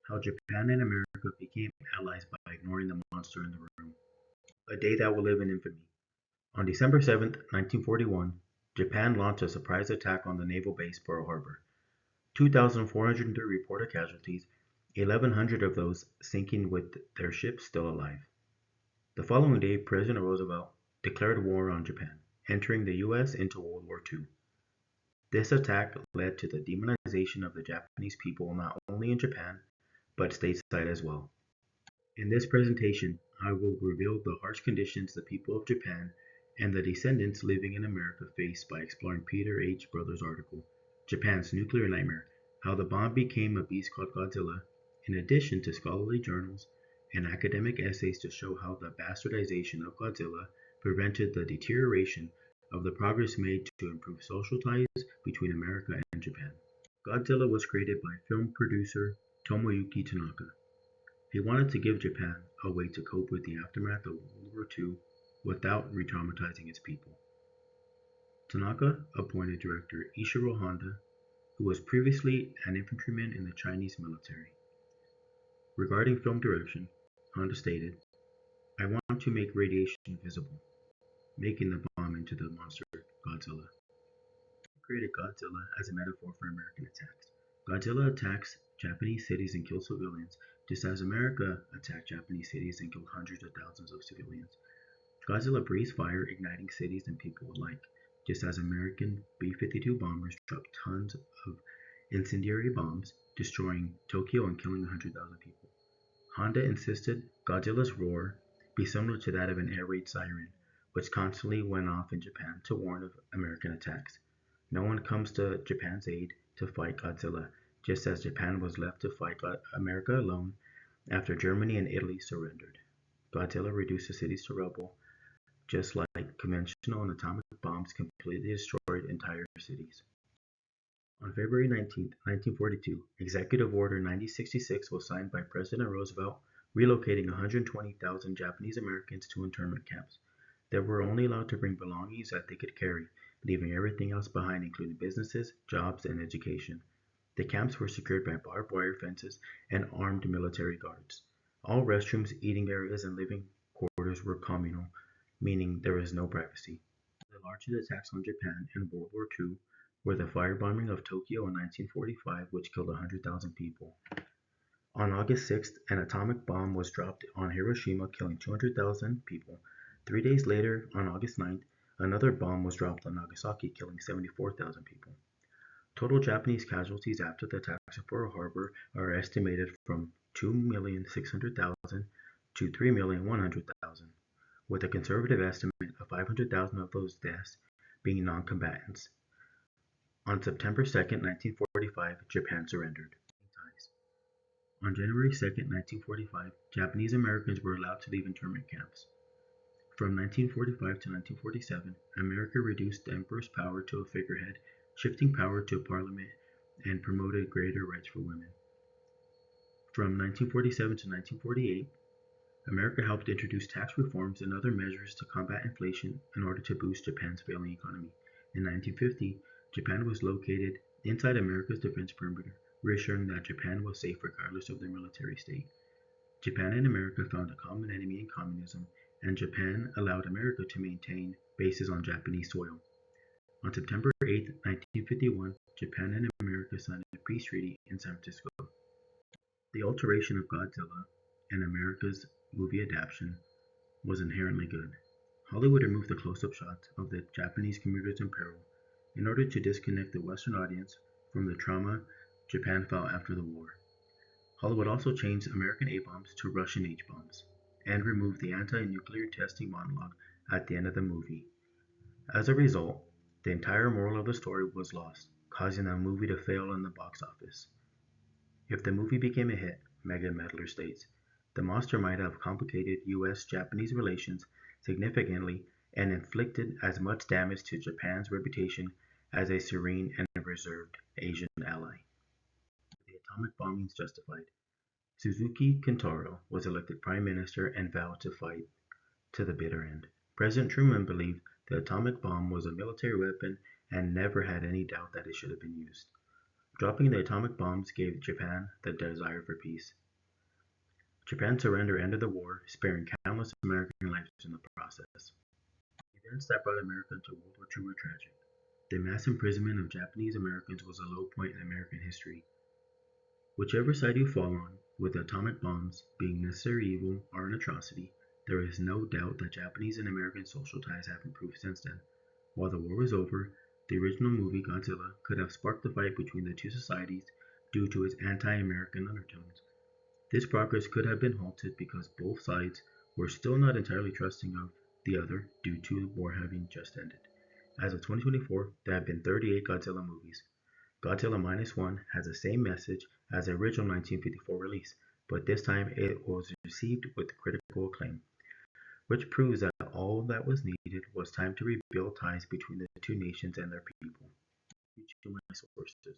How Japan and America became allies by ignoring the monster in the room. A day that will live in infamy. On December 7th, 1941, Japan launched a surprise attack on the naval base Pearl Harbor. 2,403 reported casualties, 1,100 of those sinking with their ships still alive. The following day, President Roosevelt declared war on Japan, entering the U.S. into World War II. This attack led to the demonization of the Japanese people not only in Japan, but stateside as well. In this presentation, I will reveal the harsh conditions the people of Japan and the descendants living in America face by exploring Peter H. Brothers' article, Japan's Nuclear Nightmare, How the Bomb Became a Beast Called Godzilla, in addition to scholarly journals and academic essays to show how the bastardization of Godzilla prevented the deterioration of the progress made to improve social ties between America and Japan. Godzilla was created by film producer Tomoyuki Tanaka. He wanted to give Japan a way to cope with the aftermath of World War II without re-traumatizing its people. Tanaka appointed director Ishiro Honda, who was previously an infantryman in the Chinese military. Regarding film direction, Honda stated, "I want to make radiation visible, making the bomb into the monster Godzilla." He created Godzilla as a metaphor for American attacks. Godzilla attacks Japanese cities and kills civilians, just as America attacked Japanese cities and killed hundreds of thousands of civilians. Godzilla breathes fire, igniting cities and people alike, just as American B-52 bombers dropped tons of incendiary bombs, destroying Tokyo and killing 100,000 people. Honda insisted Godzilla's roar be similar to that of an air raid siren, which constantly went off in Japan to warn of American attacks. No one comes to Japan's aid to fight Godzilla, just as Japan was left to fight America alone after Germany and Italy surrendered. Godzilla reduced the cities to rubble, just like conventional and atomic bombs completely destroyed entire cities. On February 19, 1942, Executive Order 9066 was signed by President Roosevelt, relocating 120,000 Japanese Americans to internment camps. They were only allowed to bring belongings that they could carry, leaving everything else behind, including businesses, jobs, and education. The camps were secured by barbed wire fences and armed military guards. All restrooms, eating areas, and living quarters were communal, meaning there was no privacy. The largest attacks on Japan in World War II were the firebombing of Tokyo in 1945, which killed 100,000 people. On August 6th, an atomic bomb was dropped on Hiroshima, killing 200,000 people. 3 days later, on August 9th, another bomb was dropped on Nagasaki, killing 74,000 people. Total Japanese casualties after the attacks of Pearl Harbor are estimated from 2,600,000 to 3,100,000, with a conservative estimate of 500,000 of those deaths being non-combatants. On September 2nd, 1945, Japan surrendered. On January 2nd, 1945, Japanese Americans were allowed to leave internment camps. From 1945 to 1947, America reduced the emperor's power to a figurehead, shifting power to a parliament, and promoted greater rights for women. From 1947 to 1948, America helped introduce tax reforms and other measures to combat inflation in order to boost Japan's failing economy. In 1950, Japan was located inside America's defense perimeter, reassuring that Japan was safe regardless of their military state. Japan and America found a common enemy in communism, and Japan allowed America to maintain bases on Japanese soil. On September 8, 1951, Japan and America signed a peace treaty in San Francisco. The alteration of Godzilla and America's movie adaptation was inherently good. Hollywood removed the close-up shots of the Japanese commuters in peril in order to disconnect the Western audience from the trauma Japan felt after the war. Hollywood also changed American A-bombs to Russian H-bombs and removed the anti-nuclear testing monologue at the end of the movie. As a result, the entire moral of the story was lost, causing the movie to fail in the box office. If the movie became a hit, Megan Medler states, the monster might have complicated US-Japanese relations significantly and inflicted as much damage to Japan's reputation as a serene and reserved Asian ally. The atomic bombings justified. Suzuki Kintaro was elected prime minister and vowed to fight to the bitter end. President Truman believed the atomic bomb was a military weapon and never had any doubt that it should have been used. Dropping the atomic bombs gave Japan the desire for peace. Japan's surrender ended the war, sparing countless American lives in the process. The events that brought America into World War II were tragic. The mass imprisonment of Japanese Americans was a low point in American history. Whichever side you fall on, with atomic bombs being necessary evil or an atrocity, there is no doubt that Japanese and American social ties have improved since then. While the war was over, the original movie Godzilla could have sparked the fight between the two societies due to its anti-American undertones. This progress could have been halted because both sides were still not entirely trusting of the other due to the war having just ended. As of 2024, there have been 38 Godzilla movies. Godzilla Minus One has the same message as the original 1954 release, but this time it was received with critical acclaim, which proves that all that was needed was time to rebuild ties between the two nations and their people. To my sources.